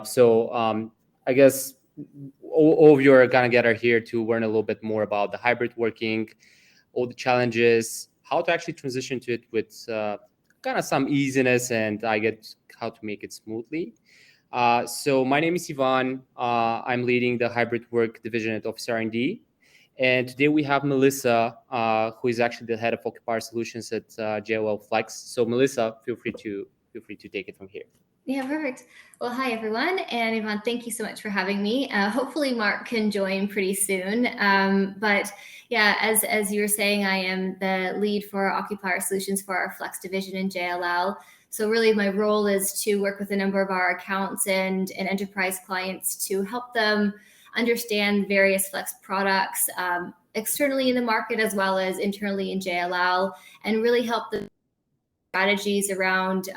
I guess all of you are gonna gather here to learn a little bit more about the hybrid working, all the challenges, how to actually transition to it with kind of some easiness, and I get how to make it smoothly. So my name is Ivan. I'm leading the hybrid work division at OfficeRnD. And today we have Melissa, who is actually the head of Occupier Solutions at JLL Flex. So Melissa, feel free to take it from here. Yeah, perfect. Well, hi, everyone. And Yvonne, thank you so much for having me. Hopefully Mark can join pretty soon. But yeah, as you were saying, I am the lead for Occupier Solutions for our Flex division in JLL. So really my role is to work with a number of our accounts and enterprise clients to help them understand various Flex products externally in the market as well as internally in JLL, and really help them strategies around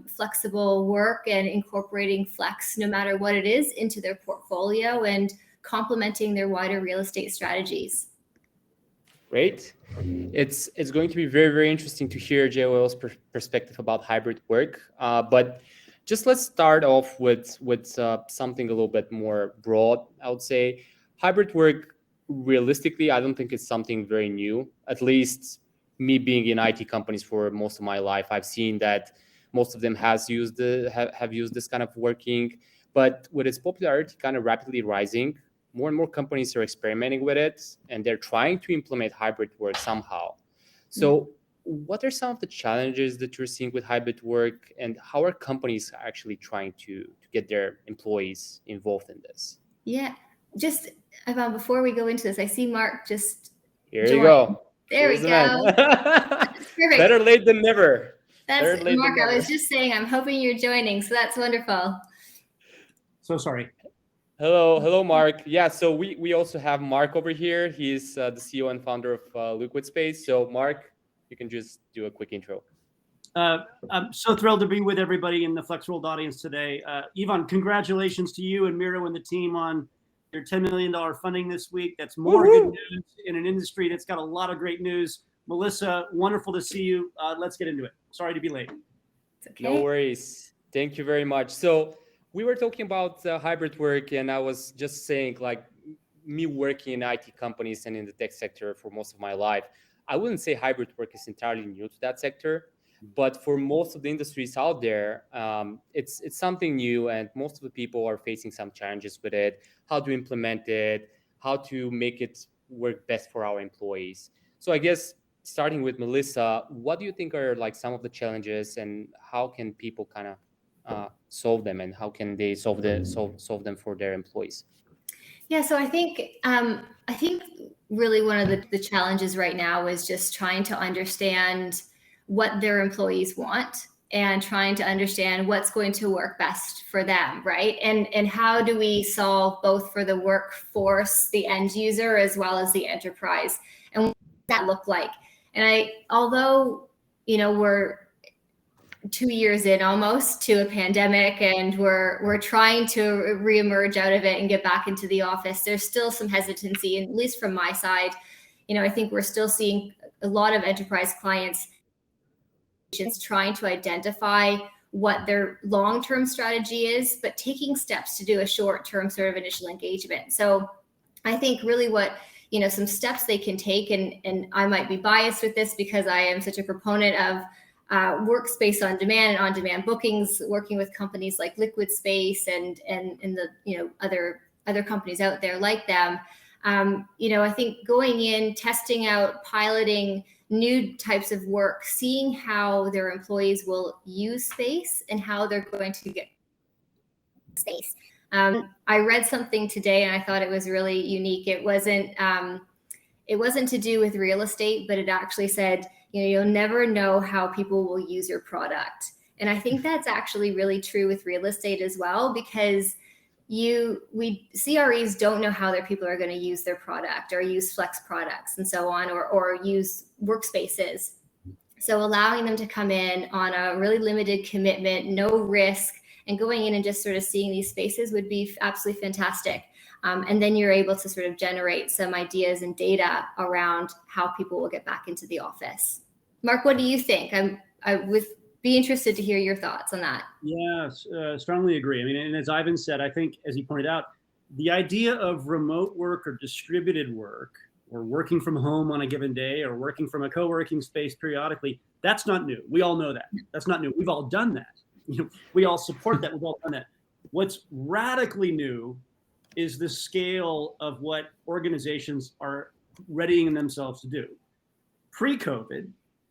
flexible work and incorporating flex, no matter what it is, into their portfolio and complementing their wider real estate strategies. Great. It's going to be very, very interesting to hear JLL's perspective about hybrid work. But just let's start off with something a little bit more broad. I would say hybrid work, realistically, I don't think it's something very new. At least me being in IT companies for most of my life, I've seen that most of them have used this kind of working. But with its popularity kind of rapidly rising, more and more companies are experimenting with it, and they're trying to implement hybrid work somehow. So what are some of the challenges that you're seeing with hybrid work, and how are companies actually trying to get their employees involved in this? Yeah, just Ivan, before we go into this, I see Mark just Here you go. There we go. Perfect. Better late than never. That's Mark. I was just saying, I'm hoping you're joining, so that's wonderful. So sorry. Hello, Mark. Yeah, so we also have Mark over here. He's the CEO and founder of LiquidSpace. So Mark, you can just do a quick intro. I'm so thrilled to be with everybody in the FlexWorld audience today. Ivan, congratulations to you and Miro and the team on your $10 million funding this week. That's more good news in an industry that's got a lot of great news. Melissa, wonderful to see you. Let's get into it. Sorry to be late. It's okay. No worries. Thank you very much. So we were talking about hybrid work, and I was just saying, like, me working in IT companies and in the tech sector for most of my life, I wouldn't say hybrid work is entirely new to that sector. But for most of the industries out there, it's something new, and most of the people are facing some challenges with it, how to implement it, how to make it work best for our employees. So I guess starting with Melissa, what do you think are like some of the challenges, and how can people kind of solve them, and how can they solve them for their employees? Yeah, so I think really one of the challenges right now is just trying to understand what their employees want and trying to understand what's going to work best for them, right? And how do we solve both for the workforce, the end user, as well as the enterprise? And what does that look like? And although, we're 2 years in almost to a pandemic, and we're trying to reemerge out of it and get back into the office, there's still some hesitancy, and at least from my side, I think we're still seeing a lot of enterprise clients trying to identify what their long-term strategy is, but taking steps to do a short-term sort of initial engagement. So I think really what, some steps they can take, and I might be biased with this because I am such a proponent of workspace on demand and on-demand bookings, working with companies like LiquidSpace and the other companies out there like them. I think going in, testing out, piloting new types of work, seeing how their employees will use space and how they're going to get space. I read something today and I thought it was really unique. It wasn't to do with real estate, but it actually said, you'll never know how people will use your product. And I think that's actually really true with real estate as well, because CREs don't know how their people are going to use their product or use flex products and so on, or use workspaces. So allowing them to come in on a really limited commitment, no risk, and going in and just sort of seeing these spaces would be absolutely fantastic. And then you're able to sort of generate some ideas and data around how people will get back into the office. Mark, what do you think? be interested to hear your thoughts on that. Yes, strongly agree. I mean, and as Ivan said, I think, as he pointed out, the idea of remote work or distributed work, or working from home on a given day, or working from a co-working space periodically, that's not new. We all know that. That's not new. We've all done that. We all support that. We've all done that. What's radically new is the scale of what organizations are readying themselves to do. Pre-COVID,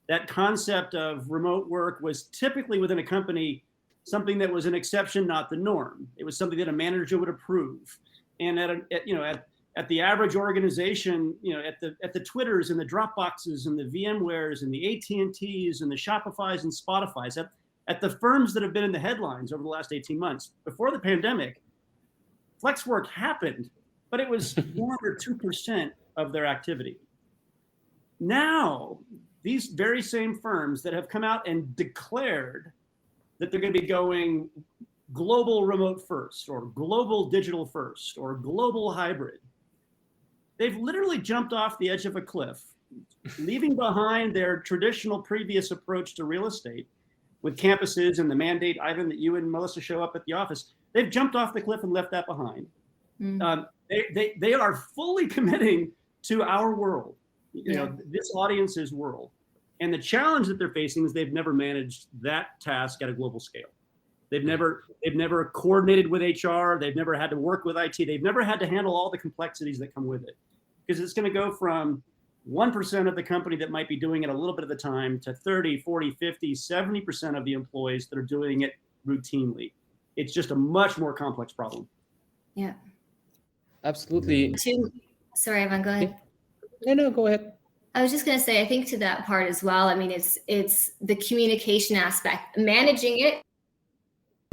that concept of remote work was typically within a company something that was an exception, not the norm. It was something that a manager would approve. And at the average organization, at the Twitters and the Dropboxes and the VMwares and the AT&Ts and the Shopifys and Spotifys, at the firms that have been in the headlines over the last 18 months, before the pandemic, flex work happened, but it was 1 or 2% of their activity. Now, these very same firms that have come out and declared that they're going to be going global remote first, or global digital first, or global hybrid, they've literally jumped off the edge of a cliff, leaving behind their traditional previous approach to real estate with campuses and the mandate, Ivan, that you and Melissa show up at the office. They've jumped off the cliff and left that behind. They are fully committing to our world, this audience's world. And the challenge that they're facing is they've never managed that task at a global scale. They've never coordinated with HR. They've never had to work with IT. They've never had to handle all the complexities that come with it, because it's going to go from 1% of the company that might be doing it a little bit at the time to 30, 40, 50, 70% of the employees that are doing it routinely. It's just a much more complex problem. Yeah. Absolutely. Sorry, Ivan, go ahead. No, go ahead. I was just going to say, I think to that part as well, I mean, it's the communication aspect, managing it,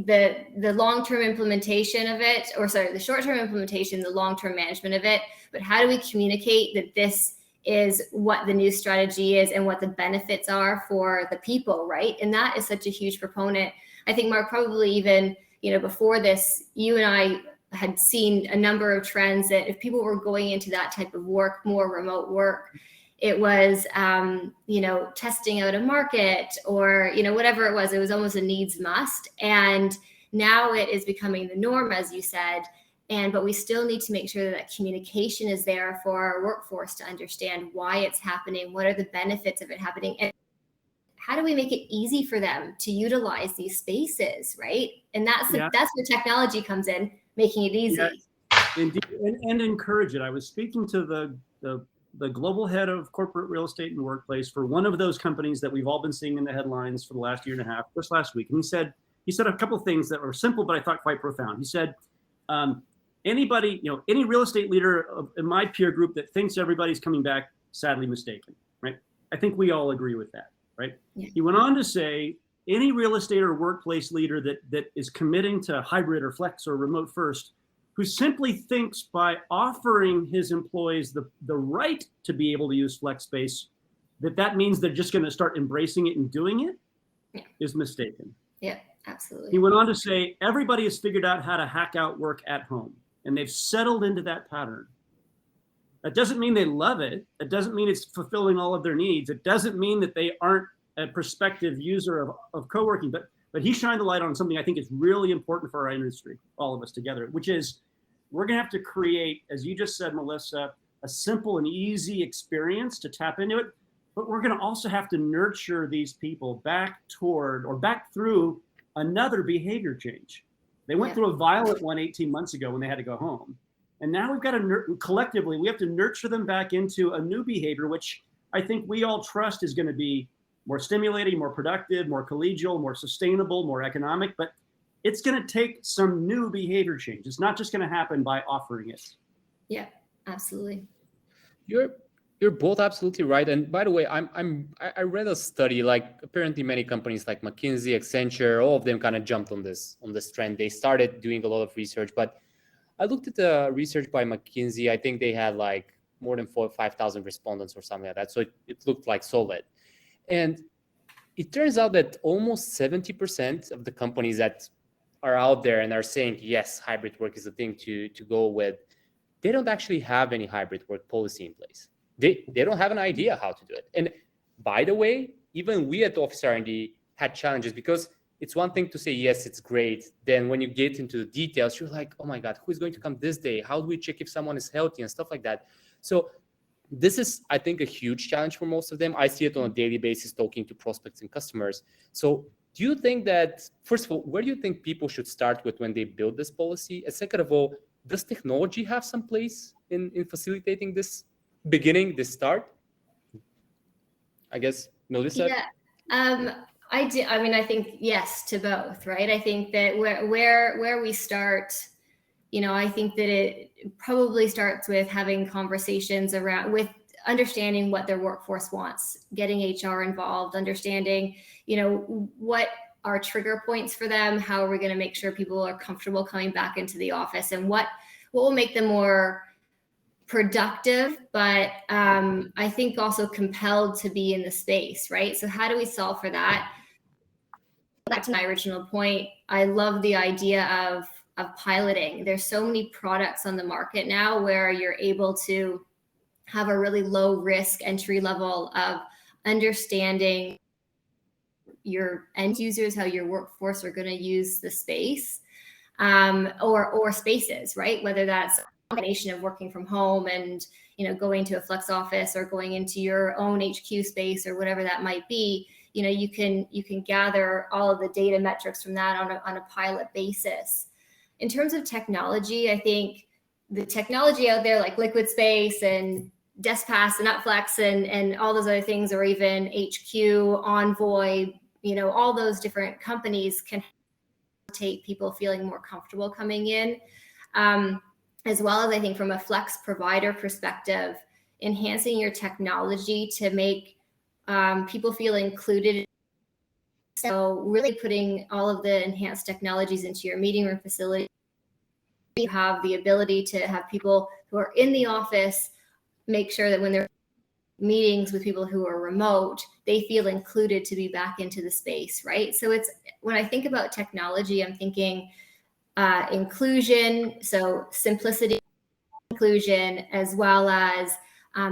the long-term implementation of it, the short-term implementation, the long-term management of it. But how do we communicate that this is what the new strategy is and what the benefits are for the people, right? And that is such a huge proponent. I think, Mark, probably even, before this, you and I had seen a number of trends that if people were going into that type of work, more remote work, it was, testing out a market or, whatever it was almost a needs must. And now it is becoming the norm, as you said. But we still need to make sure that communication is there for our workforce to understand why it's happening, what are the benefits of it happening, and how do we make it easy for them to utilize these spaces, right? And that's where technology comes in, making it easy. Yeah, indeed, and encourage it. I was speaking to the global head of corporate real estate and workplace for one of those companies that we've all been seeing in the headlines for the last year and a half, just last week. And he said a couple of things that were simple, but I thought quite profound. He said, anybody, any real estate leader in my peer group that thinks everybody's coming back, sadly mistaken, right? I think we all agree with that, right? Yeah. He went on to say, any real estate or workplace leader that is committing to hybrid or flex or remote first, who simply thinks by offering his employees the right to be able to use flex space, that means they're just going to start embracing it and doing it, is mistaken. Yeah, absolutely. He went on to say, everybody has figured out how to hack out work at home, and they've settled into that pattern. That doesn't mean they love it. It doesn't mean it's fulfilling all of their needs. It doesn't mean that they aren't a prospective user of co-working, but he shined the light on something I think is really important for our industry, all of us together, which is we're going to have to create, as you just said, Melissa, a simple and easy experience to tap into it, but we're going to also have to nurture these people back through another behavior change. They went through a violent one 18 months ago when they had to go home. And now we've got to collectively, we have to nurture them back into a new behavior, which I think we all trust is going to be more stimulating, more productive, more collegial, more sustainable, more economic, but it's going to take some new behavior change. It's not just going to happen by offering it. Yeah, absolutely. You're both absolutely right. And by the way, I read a study, like apparently many companies like McKinsey, Accenture, all of them kind of jumped on this trend. They started doing a lot of research, but I looked at the research by McKinsey. I think they had like more than 5,000 respondents or something like that. So it looked like solid. And it turns out that almost 70% of the companies that are out there and are saying, yes, hybrid work is a thing to go with, they don't actually have any hybrid work policy in place. They don't have an idea how to do it. And by the way, even we at OfficeRnD had challenges? Because it's one thing to say, yes, it's great. Then when you get into the details, you're like, oh my God, who is going to come this day? How do we check if someone is healthy and stuff like that? So this is, I think, a huge challenge for most of them. I see it on a daily basis talking to prospects and customers. So do you think that, first of all, where do you think people should start with when they build this policy? And second of all, does technology have some place in facilitating this start? I guess, Melissa? Yeah. I do. I mean, I think yes to both, right? I think that where we start, I think that it probably starts with having conversations with understanding what their workforce wants, getting HR involved, understanding, what are trigger points for them, how are we going to make sure people are comfortable coming back into the office, and what will make them more productive, but I think also compelled to be in the space, right? So how do we solve for that? Back to my original point, I love the idea of piloting. There's so many products on the market now where you're able to have a really low risk entry level of understanding your end users, how your workforce are going to use the space, or spaces, right? Whether that's a combination of working from home and going to a flex office or going into your own HQ space or whatever that might be. You can gather all of the data metrics from that on a pilot basis. In terms of technology, I think the technology out there like LiquidSpace and DeskPass and Upflex and all those other things, or even HQ, Envoy, all those different companies can take people feeling more comfortable coming in. As well as I think from a flex provider perspective, enhancing your technology to make people feel included. So really putting all of the enhanced technologies into your meeting room facility. You have the ability to have people who are in the office make sure that when they're meetings with people who are remote, they feel included to be back into the space, right? So it's, when I think about technology, I'm thinking inclusion, so simplicity, inclusion, as well as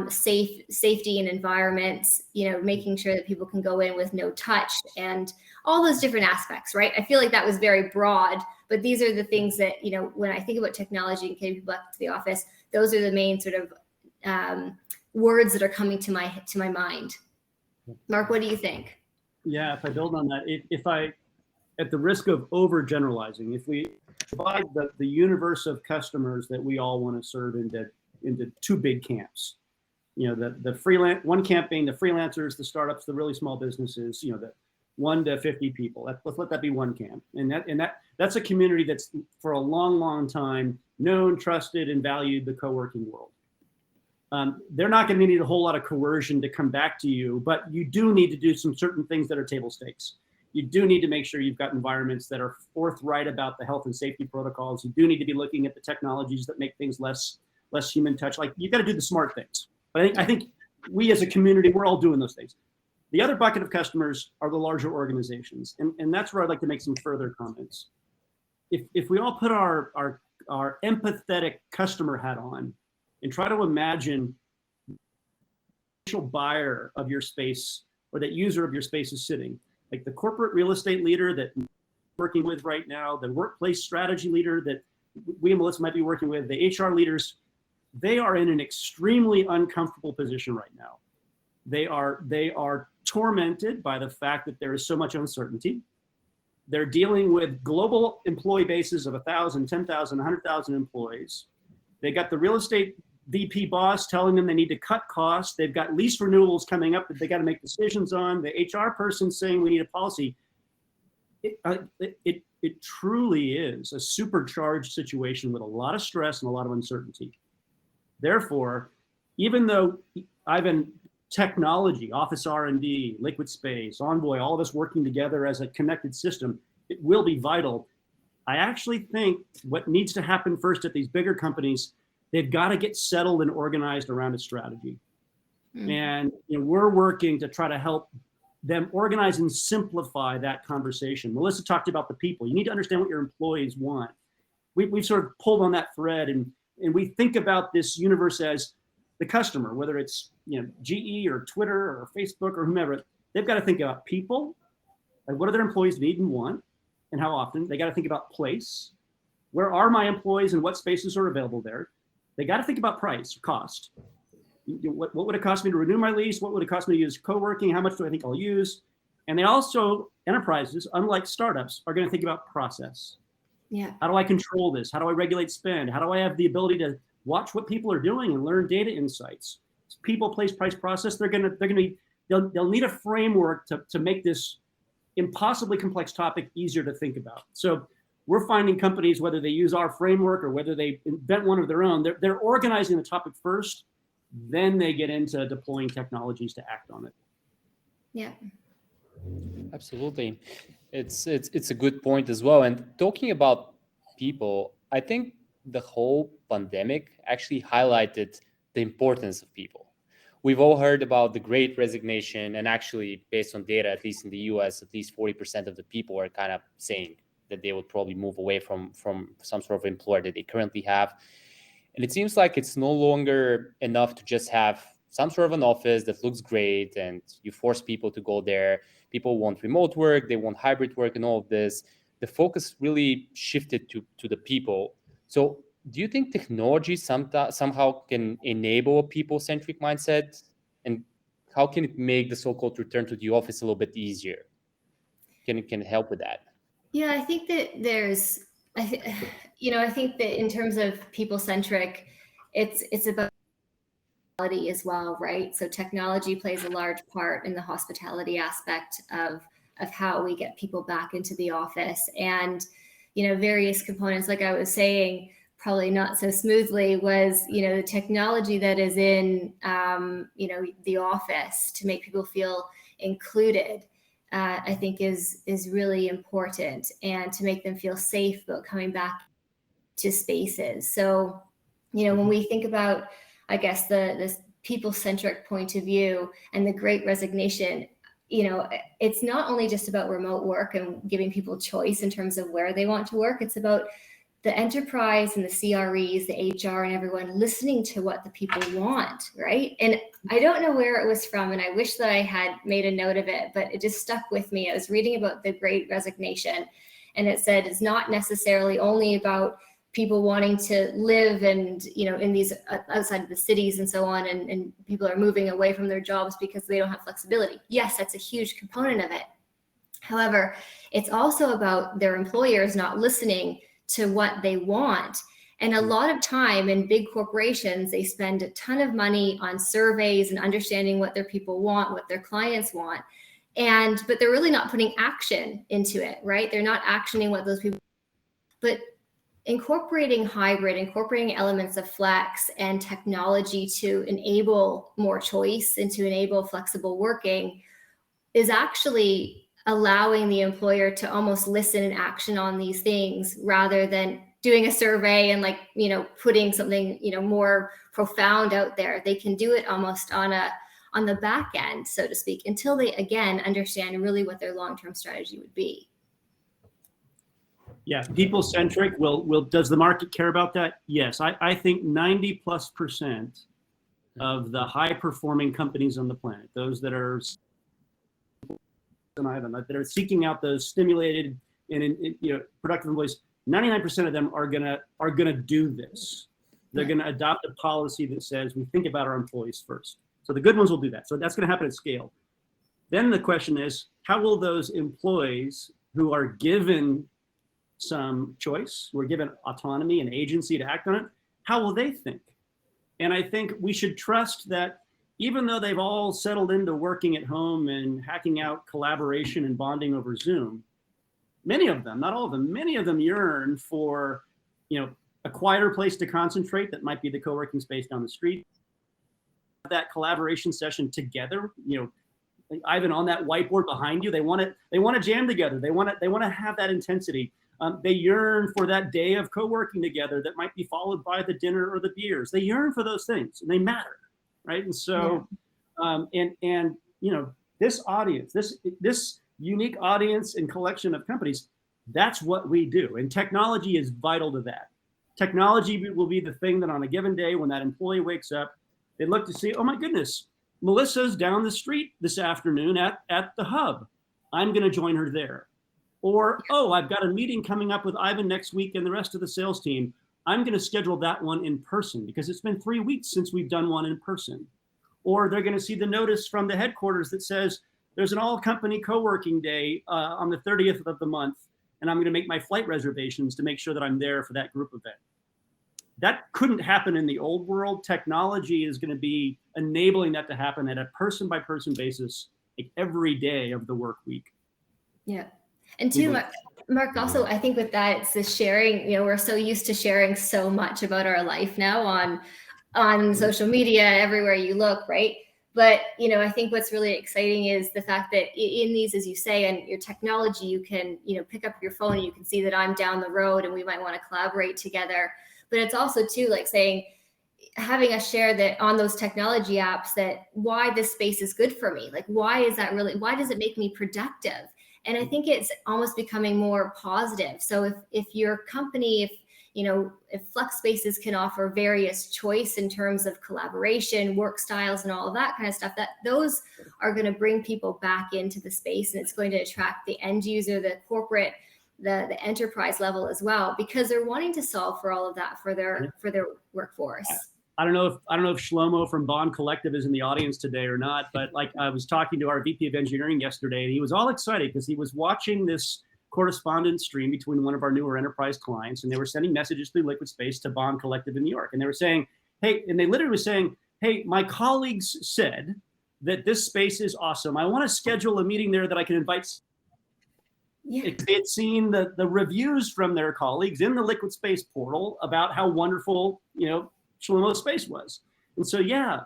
safety and environments, making sure that people can go in with no touch and all those different aspects, right? I feel like that was very broad, but these are the things that, when I think about technology and getting people back to the office, those are the main sort of words that are coming to my mind. Mark, what do you think? Yeah, if I build on that, if I, at the risk of overgeneralizing, if we divide the universe of customers that we all want to serve into two big camps, the freelance, one camp being the freelancers, the startups, the really small businesses, the 1 to 50 people. Let's let that be one camp, and that's a community that's for a long time known, trusted, and valued the co-working world. They're not going to need a whole lot of coercion to come back to you, but you do need to do some certain things that are table stakes. You do need to make sure you've got environments that are forthright about the health and safety protocols. You do need to be looking at the technologies that make things less human touch. Like, you've got to do the smart things. But I think we as a community, we're all doing those things. The other bucket of customers are the larger organizations, and that's where I'd like to make some further comments. If we all put our empathetic customer hat on and try to imagine the initial buyer of your space or that user of your space is sitting, like the corporate real estate leader that we're working with right now, the workplace strategy leader that we and Melissa might be working with, the HR leaders, they are in an extremely uncomfortable position right now. They are tormented by the fact that there is so much uncertainty. They're dealing with global employee bases of 1,000, 10,000, 100,000 employees. They got the real estate VP boss telling them they need to cut costs. They've got lease renewals coming up that they got to make decisions on. The HR person saying we need a policy. It truly is a supercharged situation with a lot of stress and a lot of uncertainty. Therefore, even though Ivan, technology, OfficeRnD, LiquidSpace, Envoy, all of us working together as a connected system, it will be vital. I actually think what needs to happen first at these bigger companies, they've got to get settled and organized around a strategy. Mm-hmm. And we're working to try to help them organize and simplify that conversation. Melissa talked about the people. You need to understand what your employees want. We've sort of pulled on that thread, and we think about this universe as the customer, whether it's GE or Twitter or Facebook or whomever. They've got to think about people, Like, what do their employees need and want, and how often? They got to think about place. Where are my employees and what spaces are available there? They got to think about price, cost. What would it cost me to renew my lease? What would it cost me to use co-working? How much do I think I'll use? And they also, enterprises, unlike startups, are going to think about process. Yeah. How do I control this? How do I regulate spend? How do I have the ability to watch what people are doing and learn data insights? People, place, price, process. They'll need a framework to make this impossibly complex topic easier to think about. So we're finding companies, whether they use our framework or whether they invent one of their own, they're organizing the topic first, then they get into deploying technologies to act on it. Yeah. Absolutely. It's a good point as well. And talking about people, I think the whole pandemic actually highlighted the importance of people. We've all heard about the great resignation, and actually, based on data, at least in the US, at least 40% of the people are kind of saying that they would probably move away from some sort of employer that they currently have. And it seems like it's no longer enough to just have some sort of an office that looks great and you force people to go there. People want remote work, they want hybrid work and all of this. The focus really shifted to the people. So do you think technology somehow can enable a people-centric mindset? And how can it make the so-called return to the office a little bit easier? Can it help with that? Yeah, I think that I think that in terms of people-centric, it's about hospitality as well, right? So technology plays a large part in the hospitality aspect of how we get people back into the office. And, various components, like I was saying, probably not so smoothly, was, the technology that is in, the office to make people feel included. I think is really important, and to make them feel safe about coming back to spaces. So, when we think about, I guess, this people-centric point of view and the Great Resignation, it's not only just about remote work and giving people choice in terms of where they want to work. It's about the enterprise and the CREs, the HR and everyone listening to what the people want, right? And I don't know where it was from, and I wish that I had made a note of it, but it just stuck with me. I was reading about the Great Resignation, and it said it's not necessarily only about people wanting to live and, in these outside of the cities and so on, and people are moving away from their jobs because they don't have flexibility. Yes, that's a huge component of it. However, it's also about their employers not listening to what they want. And a lot of time in big corporations, they spend a ton of money on surveys and understanding what their people want, what their clients want. But they're really not putting action into it, right? They're not actioning what those people, but incorporating hybrid, incorporating elements of flex and technology to enable more choice and to enable flexible working is actually allowing the employer to almost listen and action on these things rather than doing a survey and putting something, more profound out there. They can do it almost on the back end, so to speak, until they, again, understand really what their long-term strategy would be. Yeah, people-centric. Does the market care about that? Yes, I think 90+% of the high-performing companies on the planet, those that are that are seeking out those stimulated and productive employees, 99% of them are gonna do this. They're gonna adopt a policy that says we think about our employees first. So the good ones will do that. So that's gonna happen at scale. Then the question is, how will those employees who are given some choice, who are given autonomy and agency to act on it, how will they think? And I think we should trust that even though they've all settled into working at home and hacking out collaboration and bonding over Zoom, many of them, not all of them, many of them yearn for, a quieter place to concentrate that might be the co-working space down the street. That collaboration session together, Ivan, on that whiteboard behind you, they want to jam together. They want to have that intensity. They yearn for that day of co-working together that might be followed by the dinner or the beers. They yearn for those things, and they matter. Right. And so, this audience, this unique audience and collection of companies, that's what we do. And technology is vital to that. Technology will be the thing that on a given day, when that employee wakes up, they look to see, oh my goodness, Melissa's down the street this afternoon at the hub. I'm going to join her there. Or, oh, I've got a meeting coming up with Ivan next week and the rest of the sales team. I'm going to schedule that one in person because it's been 3 weeks since we've done one in person. Or they're going to see the notice from the headquarters that says there's an all-company co-working day on the 30th of the month, and I'm going to make my flight reservations to make sure that I'm there for that group event. That couldn't happen in the old world. Technology is going to be enabling that to happen at a person-by-person basis, like every day of the work week. Yeah. And too, Mark, also, I think with that, it's the sharing, we're so used to sharing so much about our life now on social media, everywhere you look, right? But, I think what's really exciting is the fact that in these, as you say, and your technology, you can, pick up your phone and you can see that I'm down the road and we might want to collaborate together. But it's also too, like saying, having us share that on those technology apps that why this space is good for me. Like, why does it make me productive? And I think it's almost becoming more positive. So if your company, if flex spaces can offer various choice in terms of collaboration, work styles, and all of that kind of stuff, that those are going to bring people back into the space, and it's going to attract the end user, the corporate, the enterprise level as well, because they're wanting to solve for all of that for their workforce. I don't know if Shlomo from Bond Collective is in the audience today or not, but like I was talking to our VP of engineering yesterday, and he was all excited because he was watching this correspondence stream between one of our newer enterprise clients, and they were sending messages through LiquidSpace to Bond Collective in New York. And they were saying, hey, and they literally were saying, hey, my colleagues said that this space is awesome. I want to schedule a meeting there that I can invite. Yeah. They had seen the reviews from their colleagues in the LiquidSpace portal about how wonderful, Shlomo's space was. And so, yeah,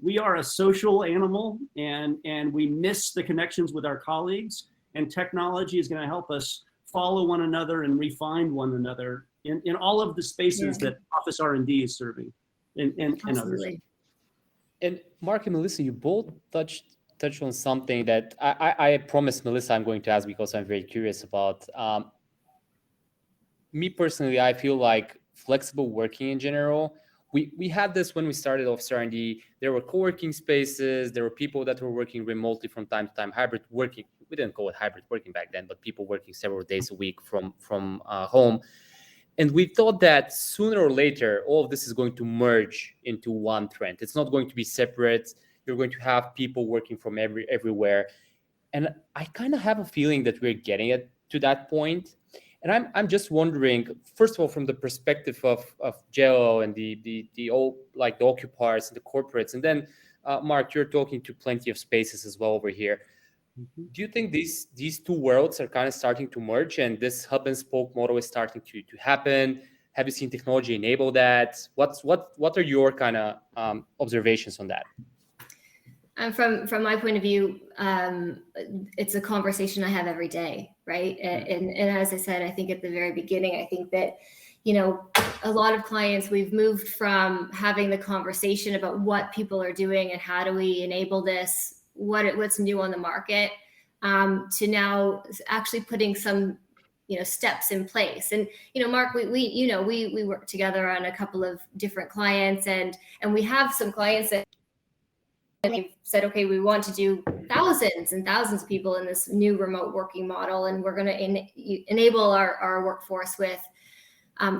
we are a social animal, and we miss the connections with our colleagues, and technology is going to help us follow one another and refine one another in all of the spaces that OfficeRnD is serving and others. And Mark and Melissa, you both touched on something that I promised Melissa I'm going to ask because I'm very curious about. Me personally, I feel like flexible working in general. We had this when we started OfficeRnD. There were co-working spaces. There were people that were working remotely from time to time, hybrid working. We didn't call it hybrid working back then, but people working several days a week from home. And we thought that sooner or later, all of this is going to merge into one trend. It's not going to be separate. You're going to have people working from everywhere. And I kind of have a feeling that we're getting it to that point. And I'm just wondering, first of all, from the perspective of JLL and the old, like the occupiers and the corporates, and then Mark, you're talking to plenty of spaces as well over here. Mm-hmm. Do you think these two worlds are kind of starting to merge, and this hub and spoke model is starting to happen? Have you seen technology enable that? What are your kind of observations on that? From my point of view, it's a conversation I have every day, right? And as I said, I think at the very beginning, I think that, a lot of clients, we've moved from having the conversation about what people are doing and how do we enable this, what's new on the market, to now actually putting some, steps in place. And, Mark, we work together on a couple of different clients, and we have some clients that they've said, okay, we want to do thousands and thousands of people in this new remote working model, and we're going to enable our workforce with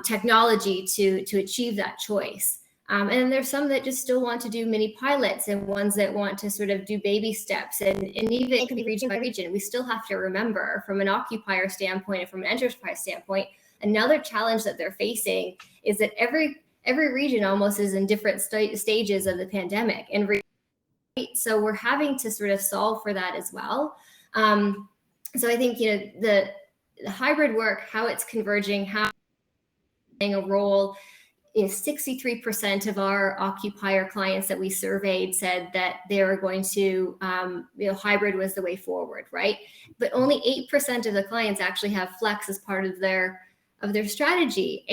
technology to achieve that choice. And then there's some that just still want to do mini pilots, and ones that want to sort of do baby steps, and even it can be region by region. We still have to remember, from an occupier standpoint and from an enterprise standpoint, another challenge that they're facing is that every region almost is in different stages of the pandemic, and so we're having to sort of solve for that as well. So I think, the hybrid work, how it's converging, how playing a role is 63% of our occupier clients that we surveyed said that they were going to, hybrid was the way forward, right? But only 8% of the clients actually have flex as part of their strategy.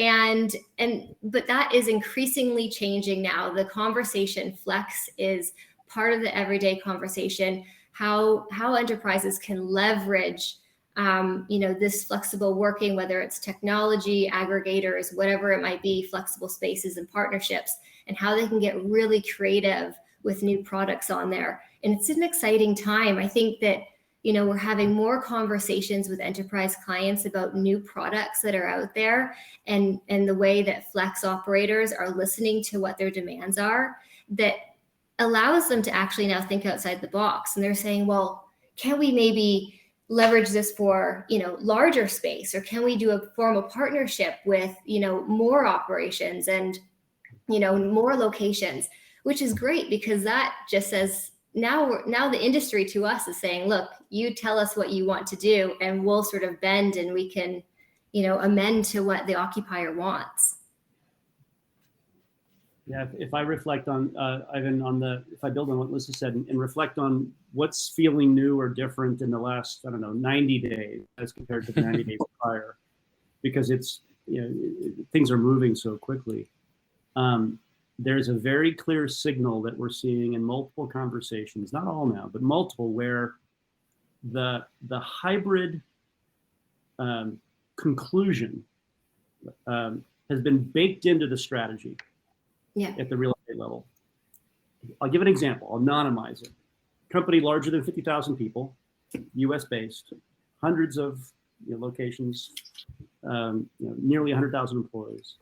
But that is increasingly changing now. The conversation, flex is part of the everyday conversation, how enterprises can leverage, this flexible working, whether it's technology, aggregators, whatever it might be, flexible spaces and partnerships, and how they can get really creative with new products on there. And it's an exciting time. I think that, we're having more conversations with enterprise clients about new products that are out there, and the way that flex operators are listening to what their demands are, that allows them to actually now think outside the box. And they're saying, well, can we maybe leverage this for, larger space, or can we do a formal partnership with, more operations and, more locations, which is great, because that just says, now the industry to us is saying, look, you tell us what you want to do and we'll sort of bend, and we can, amend to what the occupier wants. Yeah, if I reflect on, Ivan, if I build on what Lisa said and reflect on what's feeling new or different in the last, 90 days as compared to the 90 days prior, because it's, things are moving so quickly. There's a very clear signal that we're seeing in multiple conversations, not all now, but multiple, where the hybrid conclusion has been baked into the strategy. Yeah. At the real estate level. I'll give an example. I'll anonymize it. Company larger than 50,000 people, U.S. based, hundreds of locations, nearly 100,000 employees.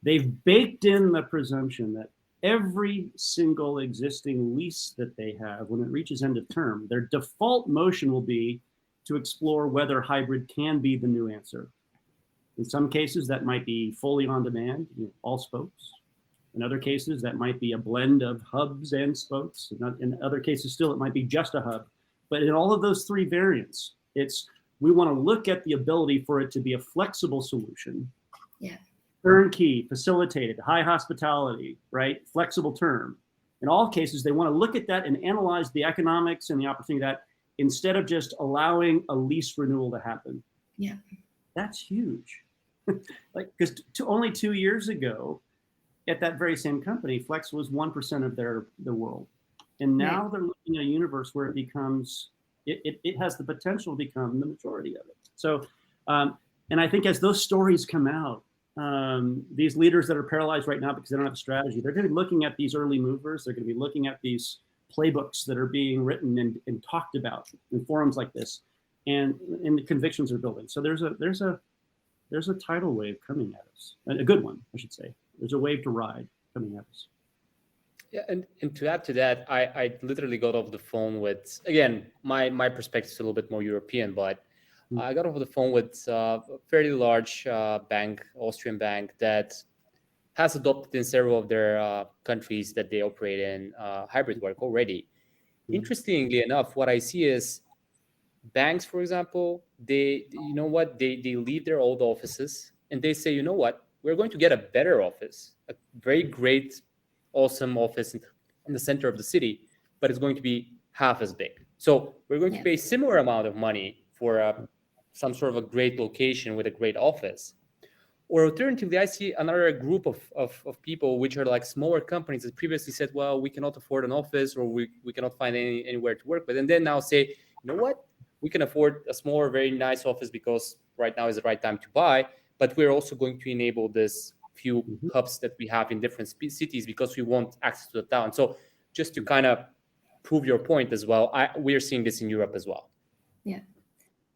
They've baked in the presumption that every single existing lease that they have, when it reaches end of term, their default motion will be to explore whether hybrid can be the new answer. In some cases, that might be fully on demand, all spokes. In other cases, that might be a blend of hubs and spokes. In other cases, still, it might be just a hub. But in all of those three variants, we want to look at the ability for it to be a flexible solution. Yeah. Turnkey, facilitated, high hospitality, right? Flexible term. In all cases, they want to look at that and analyze the economics and the opportunity of that, instead of just allowing a lease renewal to happen. Yeah. That's huge. Because only 2 years ago, at that very same company, flex was 1% of their world, and now they're looking at a universe where it becomes, it has the potential to become the majority of it. So, and I think as those stories come out, these leaders that are paralyzed right now because they don't have a strategy, they're going to be looking at these early movers. They're going to be looking at these playbooks that are being written and talked about in forums like this, and the convictions are building. So there's a tidal wave coming at us, a good one, I should say. There's a wave to ride coming at us. Yeah, and to add to that, I literally got off the phone with, again, my perspective is a little bit more European, but I got off the phone with a fairly large bank, Austrian bank, that has adopted in several of their countries that they operate in hybrid work already. Interestingly enough, what I see is banks, for example, they leave their old offices and they say, we're going to get a better office, a very great, awesome office in the center of the city, but it's going to be half as big. So we're going to pay a similar amount of money for some sort of a great location with a great office. Or alternatively, I see another group of people, which are like smaller companies that previously said, well, we cannot afford an office, or we cannot find anywhere to work. But then now say, you know what? We can afford a smaller, very nice office because right now is the right time to buy. But we're also going to enable this few hubs that we have in different cities because we want access to the town. So just to kind of prove your point as well, we're seeing this in Europe as well. Yeah.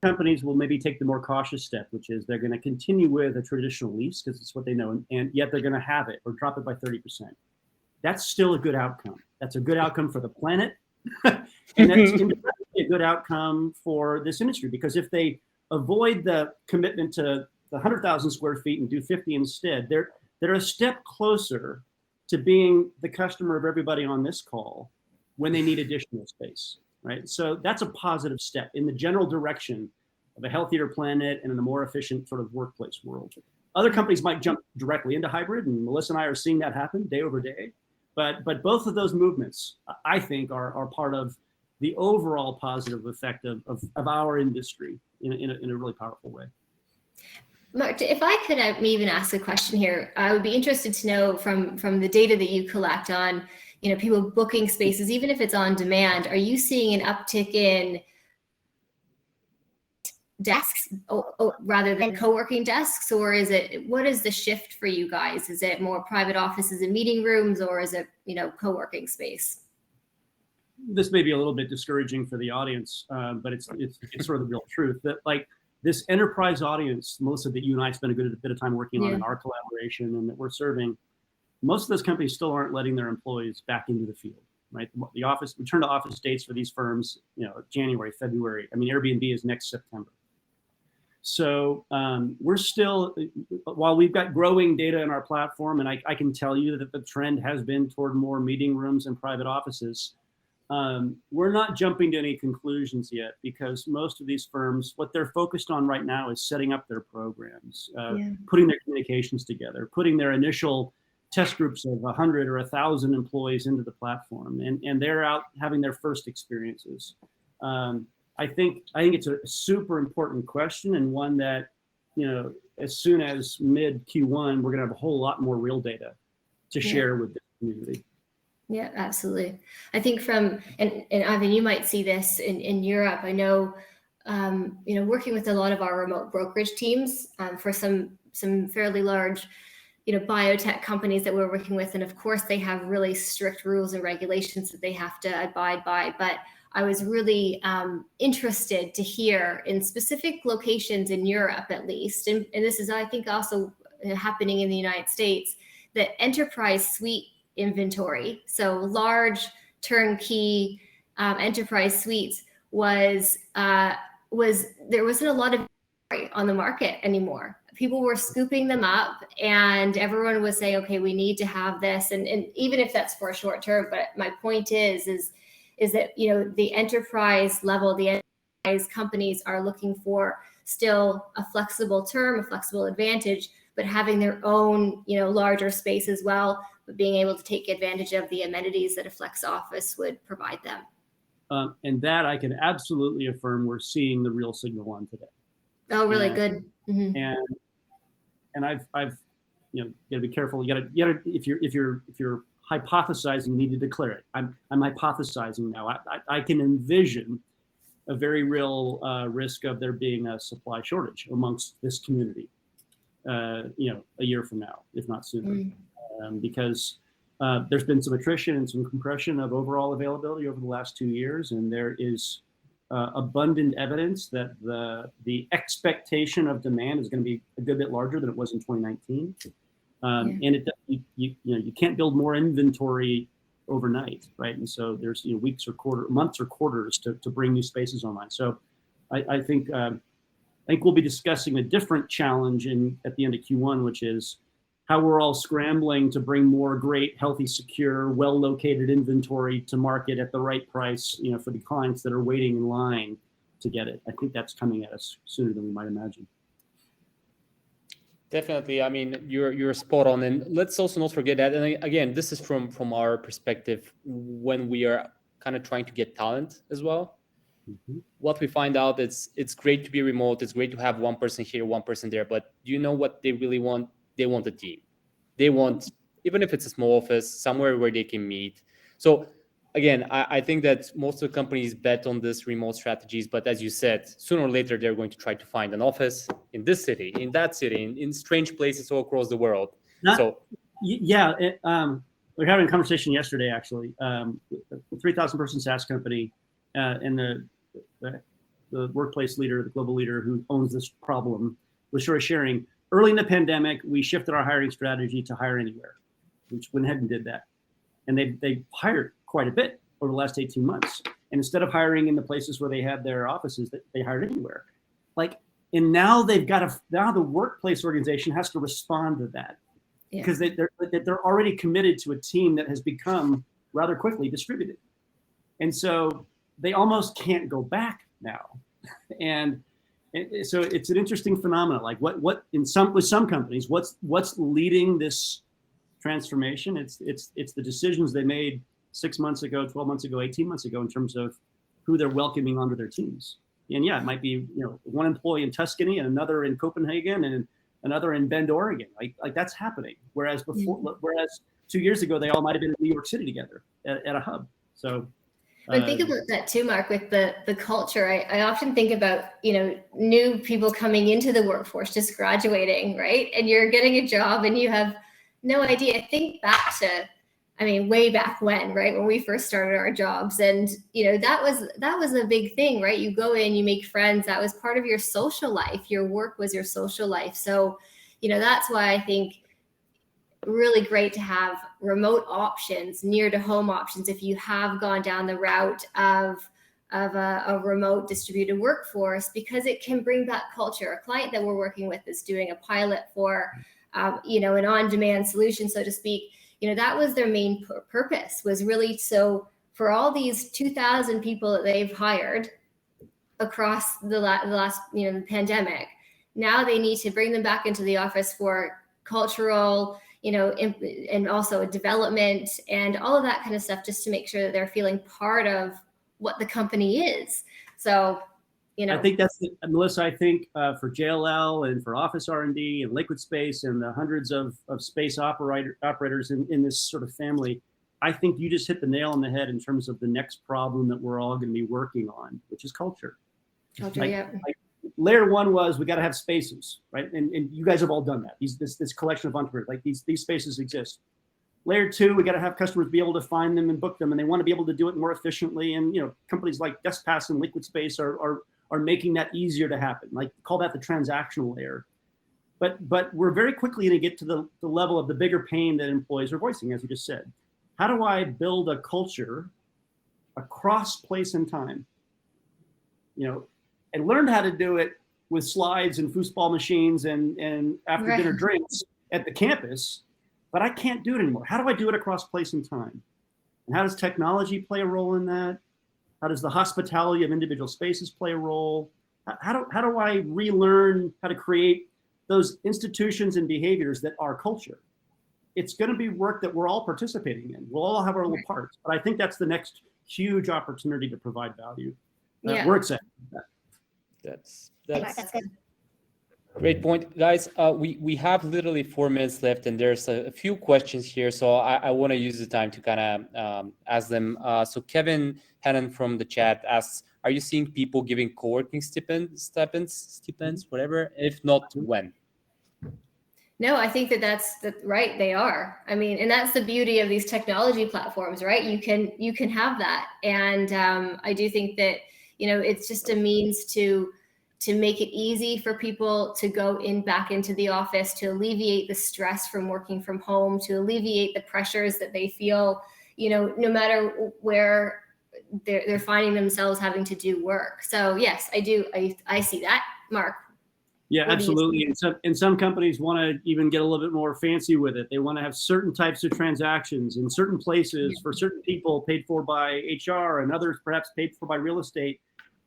Companies will maybe take the more cautious step, which is they're going to continue with a traditional lease because it's what they know, and yet they're going to have it or drop it by 30%. That's still a good outcome. That's a good outcome for the planet. And that's a good outcome for this industry, because if they avoid the commitment to the 100,000 square feet and do 50 instead, they're a step closer to being the customer of everybody on this call when they need additional space, right? So that's a positive step in the general direction of a healthier planet and in a more efficient sort of workplace world. Other companies might jump directly into hybrid, and Melissa and I are seeing that happen day over day. But both of those movements, I think, are part of the overall positive effect of our industry in a really powerful way. Mark, if I could even ask a question here, I would be interested to know from the data that you collect on, people booking spaces, even if it's on demand, are you seeing an uptick in desks rather than co-working desks, or what is the shift for you guys? Is it more private offices and meeting rooms, or is it, co-working space? this may be a little bit discouraging for the audience, but it's sort of the real truth that like this enterprise audience, Melissa, that you and I spent a good bit of time working on in our collaboration and that we're serving, most of those companies still aren't letting their employees back into the field, right? The return to office dates for these firms, January, February. I mean, Airbnb is next September. So we're still, while we've got growing data in our platform, and I can tell you that the trend has been toward more meeting rooms and private offices, we're not jumping to any conclusions yet because most of these firms, what they're focused on right now is setting up their programs, putting their communications together, putting their initial test groups of 100 or 1,000 employees into the platform, and they're out having their first experiences. I think it's a super important question, and one that, as soon as mid Q1, we're going to have a whole lot more real data to share with the community. Yeah, absolutely. I think and Ivan, you might see this in Europe. I know, working with a lot of our remote brokerage teams for some fairly large, biotech companies that we're working with. And of course, they have really strict rules and regulations that they have to abide by. But I was really interested to hear in specific locations in Europe, at least, and this is, I think, also happening in the United States, that enterprise suite inventory, so large turnkey enterprise suites, there wasn't a lot of inventory on the market anymore. People were scooping them up, and everyone was saying, okay, we need to have this, and even if that's for a short term. But my point is that the enterprise level, the enterprise companies are looking for still a flexible term, a flexible advantage, but having their own larger space as well, but being able to take advantage of the amenities that a flex office would provide them. And that I can absolutely affirm we're seeing the real signal on today. Oh, really? Good. Mm-hmm. And I've got to be careful. You gotta if you're hypothesizing, you need to declare it. I'm hypothesizing now. I can envision a very real risk of there being a supply shortage amongst this community, a year from now, if not sooner, because there's been some attrition and some compression of overall availability over the last 2 years, and there is abundant evidence that the expectation of demand is going to be a good bit larger than it was in 2019. And you can't build more inventory overnight, right? And so there's weeks or months or quarters to bring new spaces online. So I think we'll be discussing a different challenge at the end of Q1, which is how we're all scrambling to bring more great, healthy, secure, well-located inventory to market at the right price, for the clients that are waiting in line to get it. I think that's coming at us sooner than we might imagine. Definitely. I mean, you're spot on. And let's also not forget that, and again, this is from our perspective when we are kind of trying to get talent as well. Mm-hmm. What we find out is it's great to be remote. It's great to have one person here, one person there. But do you know what they really want? They want a team. They want, even if it's a small office, somewhere where they can meet. So again, I think that most of the companies bet on this remote strategies, but as you said, sooner or later, they're going to try to find an office in this city, in that city, in strange places all across the world. We're having a conversation yesterday, actually, a 3,000 person SaaS company, and the workplace leader, the global leader who owns this problem, was sort of sharing, early in the pandemic, we shifted our hiring strategy to hire anywhere. We went ahead and did that. And they hired quite a bit over the last 18 months. And instead of hiring in the places where they had their offices, they hired anywhere. And now now the workplace organization has to respond to that, because they're already committed to a team that has become rather quickly distributed. And so they almost can't go back now. And so it's an interesting phenomenon. Like what with some companies, what's leading this transformation? It's the decisions they made 6 months ago, 12 months ago, 18 months ago in terms of who they're welcoming onto their teams. And it might be one employee in Tuscany and another in Copenhagen and another in Bend, Oregon. Like that's happening. Whereas 2 years ago they all might have been in New York City together at a hub. So. I think about that too, Mark, with the culture. I often think about, new people coming into the workforce, just graduating, right? And you're getting a job and you have no idea. I think back to I mean, way back when, right? When we first started our jobs. And, that was a big thing, right? You go in, you make friends. That was part of your social life. Your work was your social life. So, that's why I think really great to have remote options, near to home options. If you have gone down the route of a remote distributed workforce, because it can bring back culture. A client that we're working with is doing a pilot for, an on-demand solution, so to speak. That was their main purpose, was really so for all these 2,000 people that they've hired across the last, the pandemic. Now they need to bring them back into the office for cultural, and also development and all of that kind of stuff, just to make sure that they're feeling part of what the company is. So, I think that's Melissa. I think for JLL and for OfficeRnD and LiquidSpace and the hundreds of space operators in this sort of family, I think you just hit the nail on the head in terms of the next problem that we're all going to be working on, which is culture. Yeah. Layer one was we got to have spaces, right? And you guys have all done that. This collection of entrepreneurs, like these spaces exist. Layer two, we got to have customers be able to find them and book them, and they want to be able to do it more efficiently. And companies like DeskPass and LiquidSpace are making that easier to happen. Like, call that the transactional layer. But we're very quickly going to get to the level of the bigger pain that employees are voicing, as you just said. How do I build a culture across place and time? I learned how to do it with slides and foosball machines and after dinner drinks at the campus, but I can't do it anymore. How do I do it across place and time? And how does technology play a role in that? How does the hospitality of individual spaces play a role? How do I relearn how to create those institutions and behaviors that are culture? It's going to be work that we're all participating in. We'll all have our little parts, but I think that's the next huge opportunity to provide value. We're excited about that. That's good. Great point, guys. We have literally 4 minutes left, and there's a few questions here, so I want to use the time to kind of ask them. So Kevin Hannon from the chat asks, "Are you seeing people giving co-working stipends, whatever? If not, when?" No, I think that's right. They are. I mean, and that's the beauty of these technology platforms, right? You can have that, and I do think that it's just a means to make it easy for people to go back into the office, to alleviate the stress from working from home, to alleviate the pressures that they feel, no matter where they're finding themselves having to do work. So yes, I do. I see that, Mark. Yeah, absolutely. And some companies want to even get a little bit more fancy with it. They want to have certain types of transactions in certain places for certain people paid for by HR, and others perhaps paid for by real estate,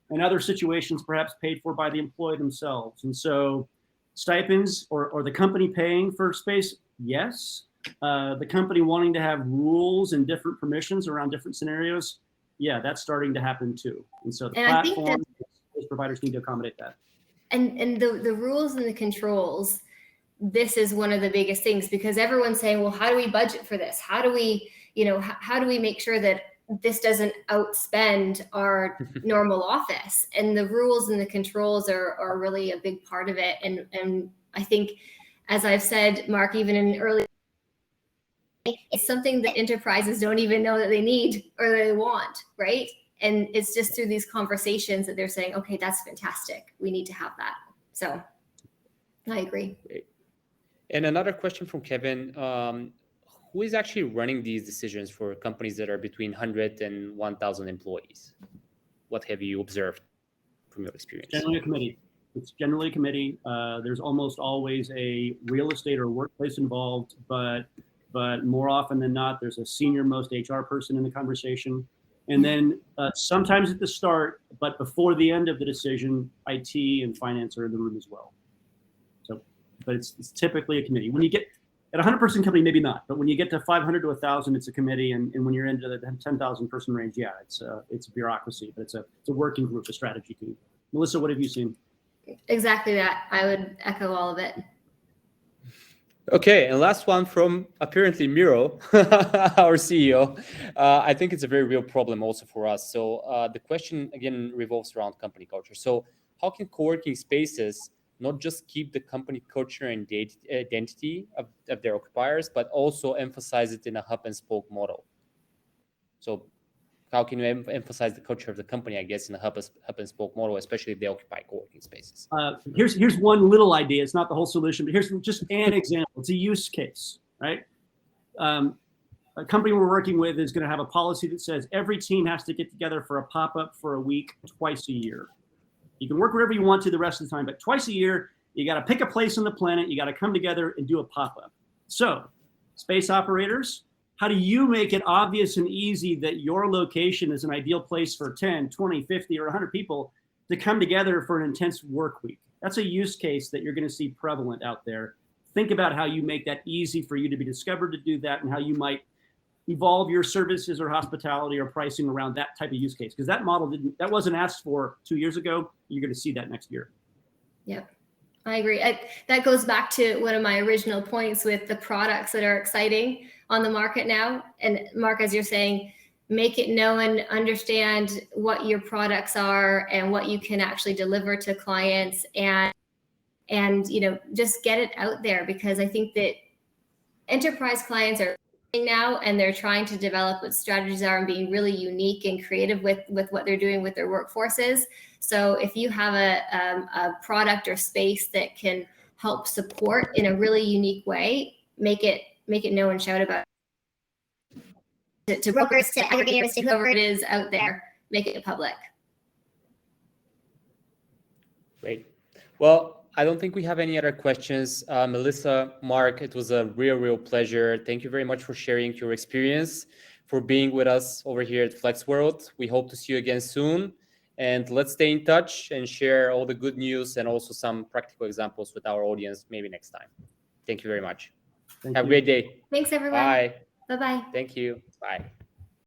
and other situations perhaps paid for by the employee themselves. And so stipends or the company paying for space, yes. The company wanting to have rules and different permissions around different scenarios, yeah, that's starting to happen too. And so the platform, those providers need to accommodate that. And the rules and the controls, this is one of the biggest things, because everyone's saying, well, how do we budget for this? How do we, how do we make sure that this doesn't outspend our normal office? And the rules and the controls are really a big part of it. And I think, as I've said, Mark, even in early, it's something that enterprises don't even know that they need or they want, right? And it's just through these conversations that they're saying, okay, that's fantastic. We need to have that. So I agree. Great. And another question from Kevin. Who is actually running these decisions for companies that are between 100 and 1,000 employees? What have you observed from your experience? Generally a committee. It's generally a committee. There's almost always a real estate or workplace involved, but more often than not, there's a senior most HR person in the conversation. And then sometimes at the start, but before the end of the decision, IT and finance are in the room as well. So, but it's typically a committee. When you get at a 100-person company, maybe not, but when you get to 500 to 1,000, it's a committee, and when you're into the 10,000 person range, yeah, it's a bureaucracy, but it's a working group, a strategy team. Melissa, what have you seen? Exactly that. I would echo all of it. Okay, and last one from apparently Miro, our CEO. I think it's a very real problem also for us. So the question again revolves around company culture. So how can co-working spaces not just keep the company culture and identity of their occupiers, but also emphasize it in a hub and spoke model. So how can you emphasize the culture of the company, I guess, in a hub and spoke model, especially if they occupy co-working spaces? Here's one little idea. It's not the whole solution, but here's just an example. It's a use case, right? A company we're working with is going to have a policy that says every team has to get together for a pop-up for a week twice a year. You can work wherever you want to the rest of the time, but twice a year, you got to pick a place on the planet. You got to come together and do a pop-up. So, space operators, how do you make it obvious and easy that your location is an ideal place for 10, 20, 50, or 100 people to come together for an intense work week? That's a use case that you're going to see prevalent out there. Think about how you make that easy for you to be discovered to do that, and how you might evolve your services or hospitality or pricing around that type of use case, because that model wasn't asked for 2 years ago. You're going to see that next year. Yep, I agree. That goes back to one of my original points with the products that are exciting on the market now. And Mark, as you're saying, make it known, understand what your products are and what you can actually deliver to clients, and just get it out there, because I think that enterprise clients are now, and they're trying to develop what strategies are and being really unique and creative with what they're doing with their workforces. So if you have a product or space that can help support in a really unique way, make it known and shout about it to brokers, to aggregators, to whoever it is out there. Make it public. Great. Well, I don't think we have any other questions. Melissa, Mark, it was a real pleasure. Thank you very much for sharing your experience, for being with us over here at Flex World. We hope to see you again soon. And let's stay in touch and share all the good news and also some practical examples with our audience maybe next time. Thank you very much. Have a great day. Thanks, everyone. Bye. Bye-bye. Thank you. Bye.